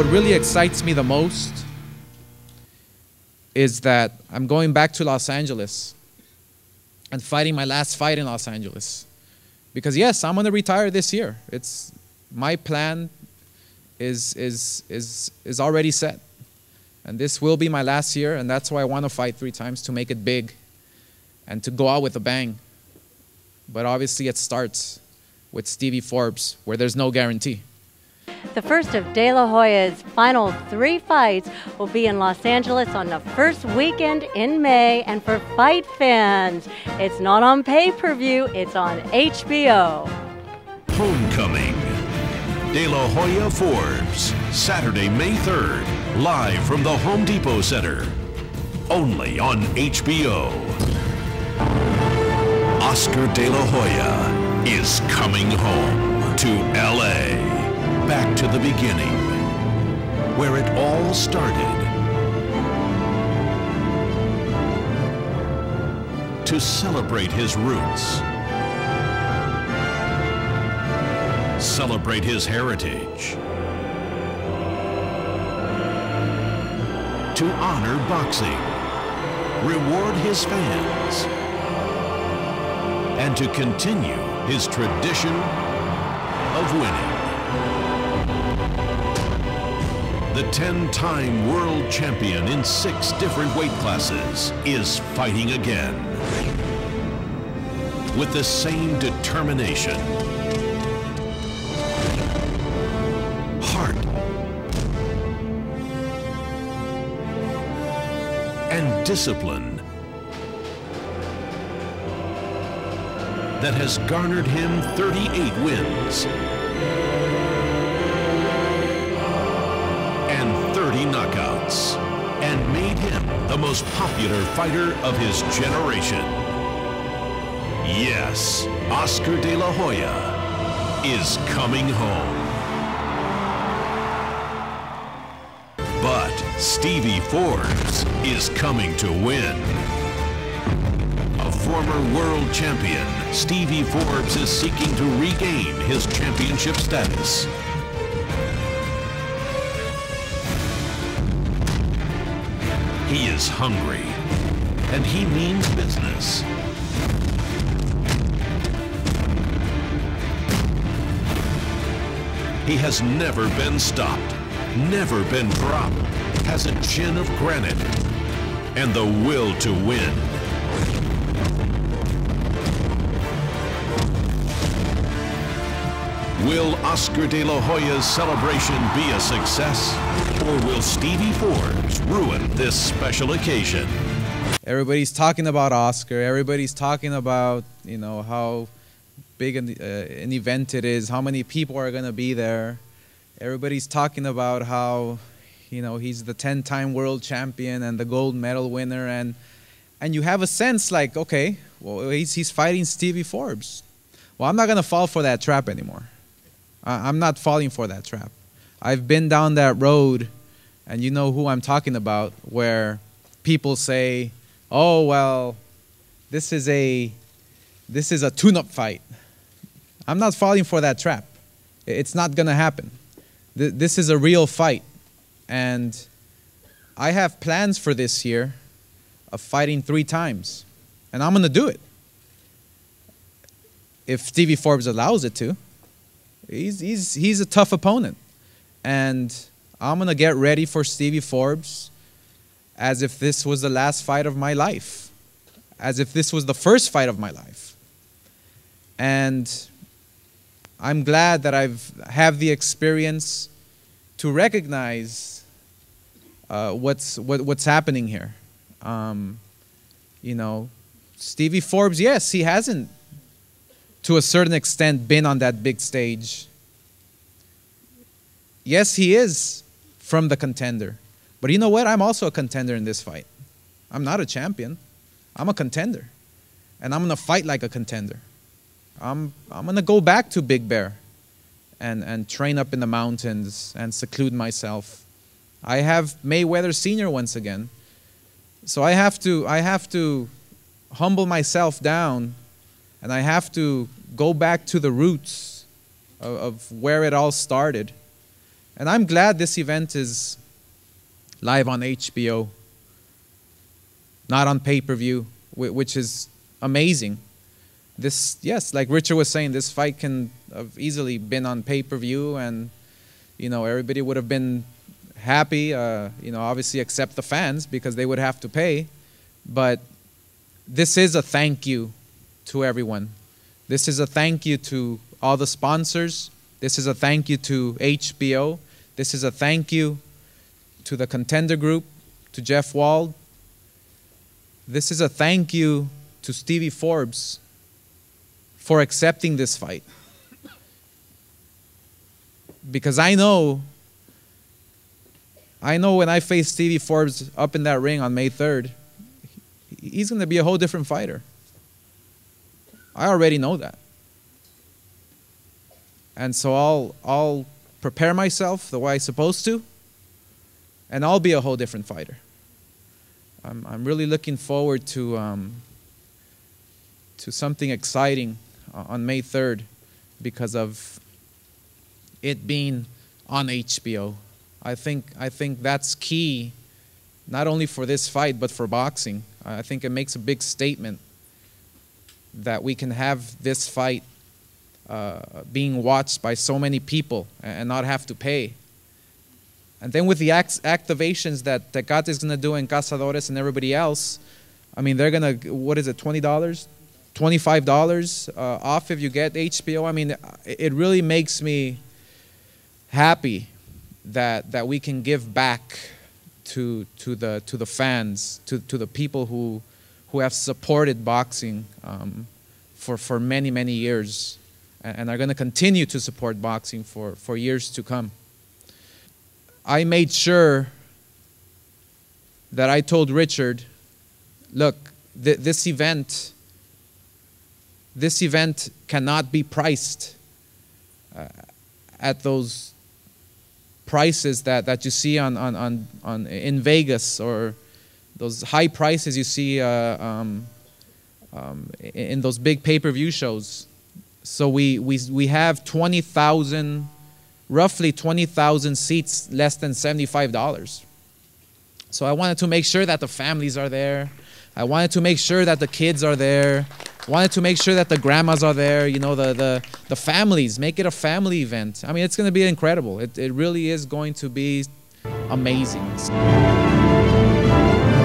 what really excites me the most is that I'm going back to Los Angeles and fighting my last fight in Los Angeles. Because yes, I'm going to retire this year. It's my plan is already set. And this will be my last year, and that's why I want to fight 3 times, to make it big and to go out with a bang. But obviously it starts with Stevie Forbes, where there's no guarantee. The first of De La Hoya's final 3 fights will be in Los Angeles on the first weekend in May. And for fight fans, it's not on pay-per-view, it's on HBO. Homecoming. De La Hoya Forbes, Saturday, May 3rd, live from the Home Depot Center. Only on HBO. Oscar De La Hoya is coming home to LA. Back to the beginning, where it all started. To celebrate his roots. Celebrate his heritage. To honor boxing. Reward his fans. And to continue his tradition of winning. The 10-time world champion in 6 different weight classes is fighting again. With the same determination, heart, and discipline that has garnered him 38 wins. And 30 knockouts, and made him the most popular fighter of his generation. Yes, Oscar De La Hoya is coming home. But Stevie Forbes is coming to win. A former world champion, Stevie Forbes is seeking to regain his championship status. He is hungry, and he means business. He has never been stopped, never been dropped, has a chin of granite, and the will to win. Will Oscar De La Hoya's celebration be a success? Or will Stevie Forbes ruin this special occasion? Everybody's talking about Oscar. Everybody's talking about, you know, how big an event it is, how many people are going to be there. Everybody's talking about how, you know, he's the 10-time world champion and the gold medal winner. And you have a sense like, okay, well, he's fighting Stevie Forbes. Well, I'm not going to fall for that trap anymore. I'm not falling for that trap. I've been down that road, and you know who I'm talking about, where people say, oh, well, this is a tune-up fight. I'm not falling for that trap. It's not going to happen. This is a real fight. And I have plans for this year of fighting 3 times. And I'm going to do it. If Stevie Forbes allows it to. He's a tough opponent. And I'm going to get ready for Stevie Forbes as if this was the last fight of my life. As if this was the first fight of my life. And I'm glad that have the experience to recognize what's happening here. You know, Stevie Forbes, yes, he hasn't, to a certain extent, been on that big stage. Yes, he is from the contender. But you know what? I'm also a contender in this fight. I'm not a champion. I'm a contender. And I'm going to fight like a contender. I'm going to go back to Big Bear and train up in the mountains and seclude myself. I have Mayweather Sr. once again. So I have to humble myself down, and I have to go back to the roots of where it all started. And I'm glad this event is live on HBO, not on pay-per-view, which is amazing. This, yes, like Richard was saying, this fight can have easily been on pay-per-view, and everybody would have been happy. Obviously except the fans, because they would have to pay. But this is a thank you to everyone. This is a thank you to all the sponsors. This is a thank you to HBO. This is a thank you to the Contender Group, to Jeff Wald. This is a thank you to Stevie Forbes for accepting this fight. Because I know when I face Stevie Forbes up in that ring on May 3rd, he's going to be a whole different fighter. I already know that. And so I'll prepare myself the way I'm supposed to, and I'll be a whole different fighter. I'm really looking forward to something exciting on May 3rd because of it being on HBO. I think that's key, not only for this fight but for boxing. I think it makes a big statement that we can have this fight being watched by so many people and not have to pay. And then with the activations that Tecate is going to do in Cazadores and everybody else, I mean, they're going to, what is it, $20? $25 off if you get HBO. I mean, it really makes me happy that we can give back to the fans, to the people who have supported boxing for many years, and are going to continue to support boxing for years to come. I made sure that I told Richard, look, this event cannot be priced at those prices that you see in Vegas, or those high prices you see in those big pay-per-view shows. So we have 20,000, roughly 20,000 seats, less than $75. So I wanted to make sure that the families are there. I wanted to make sure that the kids are there. I wanted to make sure that the grandmas are there, the families. Make it a family event. I mean, it's going to be incredible. It really is going to be amazing.